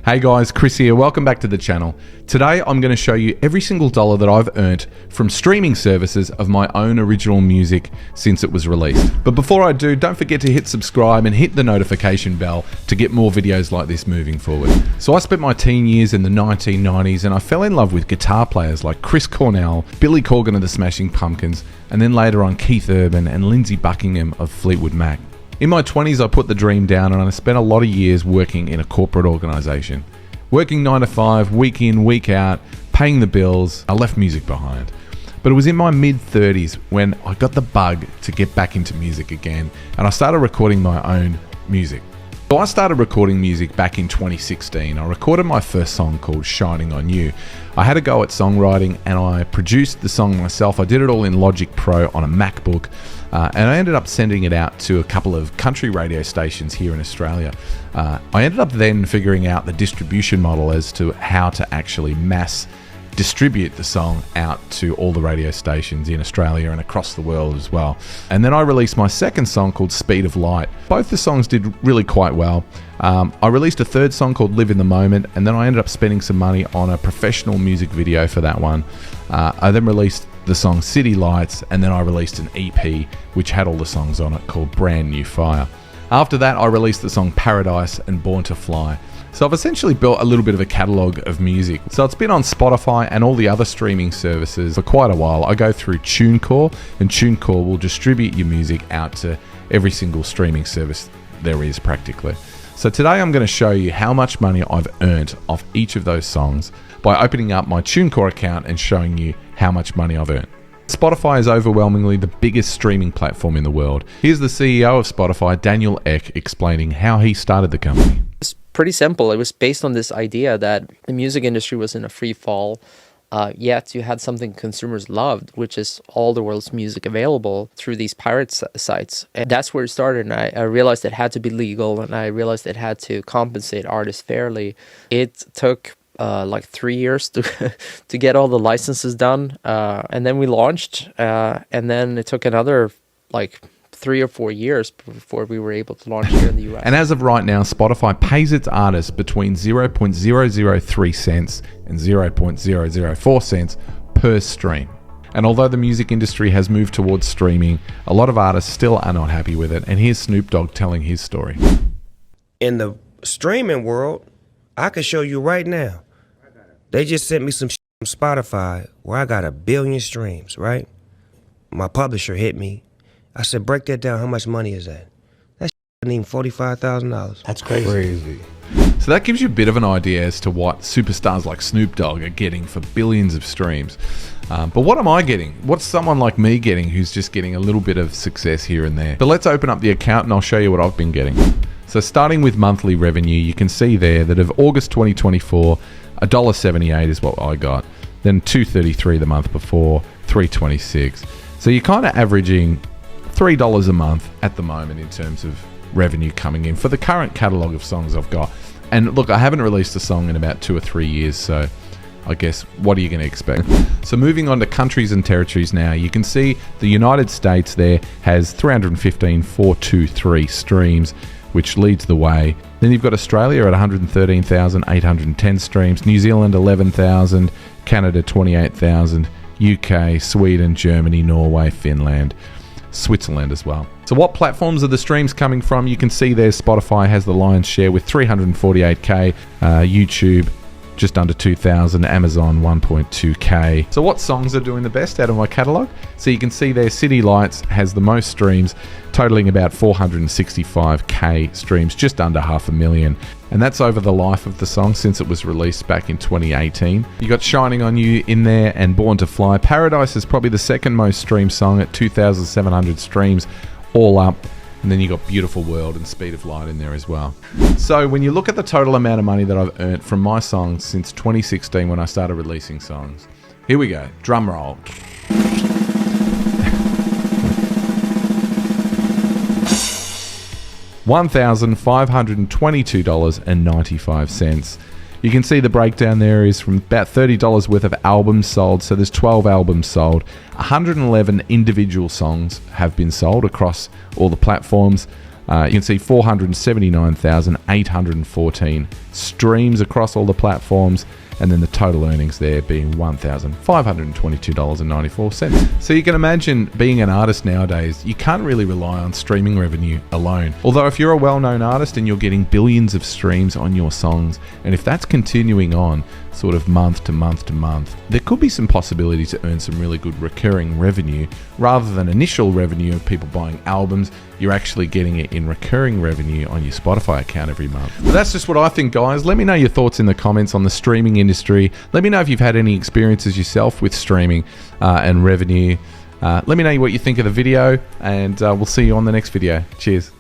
Hey guys, Chris here. Welcome back to the channel. Today I'm going to show you every single dollar that I've earned from streaming services of my own original music since it was released. But before I do, don't forget to hit subscribe and hit the notification bell to get more videos like this moving forward. So I spent my teen years in the 1990s and I fell in love with guitar players like Chris Cornell, Billy Corgan of the Smashing Pumpkins, and then later on Keith Urban and Lindsey Buckingham of Fleetwood Mac. In my 20s, I put the dream down and I spent a lot of years working in a corporate organisation. Working 9 to 5, week in, week out, paying the bills, I left music behind. But it was in my mid-30s when I got the bug to get back into music again and I started recording my own music. So I started recording music back in 2016. I recorded my first song called Shining on You. I had a go at songwriting and I produced the song myself. I did it all in Logic Pro on a MacBook. And I ended up sending it out to a couple of country radio stations here in Australia. I ended up then figuring out the distribution model as to how to actually mass distribute the song out to all the radio stations in Australia and across the world as well. And then I released my second song called Speed of Light. Both the songs did really quite well. I released a third song called Live in the Moment, and then I ended up spending some money on a professional music video for that one. I then released the song City Lights, and then I released an EP which had all the songs on it called Brand New Fire. After that, I released the song Paradise and Born to Fly. So I've essentially built a little bit of a catalogue of music. So it's been on Spotify and all the other streaming services for quite a while. I go through TuneCore, and TuneCore will distribute your music out to every single streaming service there is practically. So today I'm going to show you how much money I've earned off each of those songs by opening up my TuneCore account and showing you how much money I've earned. Spotify is overwhelmingly the biggest streaming platform in the world. Here's the CEO of Spotify, Daniel Ek, explaining how he started the company. It's pretty simple. It was based on this idea that the music industry was in a free fall, yet you had something consumers loved, which is all the world's music available through these pirate sites. And that's where it started. And I realized it had to be legal, and I realized it had to compensate artists fairly. It took like 3 years to get all the licenses done, and then we launched, and then it took another like 3 or 4 years before we were able to launch here in the US. And as of right now, Spotify pays its artists between 0.003 cents and 0.004 cents per stream. And although the music industry has moved towards streaming, a lot of artists still are not happy with it. And here's Snoop Dogg telling his story. In the streaming world, I can show you right now. They just sent me some shit from Spotify where I got 1 billion streams, right? My publisher hit me. I said, break that down. How much money is that? That shit ain't even $45,000. That's crazy. So that gives you a bit of an idea as to what superstars like Snoop Dogg are getting for billions of streams. But what am I getting? What's someone like me getting who's just getting a little bit of success here and there? So let's open up the account and I'll show you what I've been getting. So starting with monthly revenue, you can see there that of August 2024, $1.78 is what I got. Then $2.33 the month before, $3.26. So you're kind of averaging $3 a month at the moment in terms of revenue coming in for the current catalogue of songs I've got. And look, I haven't released a song in about 2 or 3 years, so I guess what are you going to expect? So moving on to countries and territories now, you can see the United States there has 315,423 streams, which leads the way. Then you've got Australia at 113,810 streams, New Zealand 11,000, Canada 28,000, UK, Sweden, Germany, Norway, Finland, Switzerland as well. So what platforms are the streams coming from? You can see there Spotify has the lion's share with 348k, YouTube just under 2,000, Amazon 1.2k. So what songs are doing the best out of my catalogue? So you can see there City Lights has the most streams, totaling about 465k streams, just under 500,000. And that's over the life of the song since it was released back in 2018. You got Shining on You in there and Born to Fly. Paradise is probably the second most streamed song at 2,700 streams all up. And then you got Beautiful World and Speed of Light in there as well. So when you look at the total amount of money that I've earned from my songs since 2016 when I started releasing songs. Here we go. Drum roll. $1,522.95. You can see the breakdown there is from about $30 worth of albums sold. So there's 12 albums sold. 111 individual songs have been sold across all the platforms. You can see 479,814 streams across all the platforms, and then the total earnings there being $1,522.94. So you can imagine, being an artist nowadays, you can't really rely on streaming revenue alone. Although if you're a well-known artist and you're getting billions of streams on your songs, and if that's continuing on sort of month to month to month, there could be some possibility to earn some really good recurring revenue rather than initial revenue of people buying albums. You're actually getting it in recurring revenue on your Spotify account every month. But that's just what I think, guys. Let me know your thoughts in the comments on the streaming industry. Let me know if you've had any experiences yourself with streaming and revenue. Let me know what you think of the video, and we'll see you on the next video. Cheers.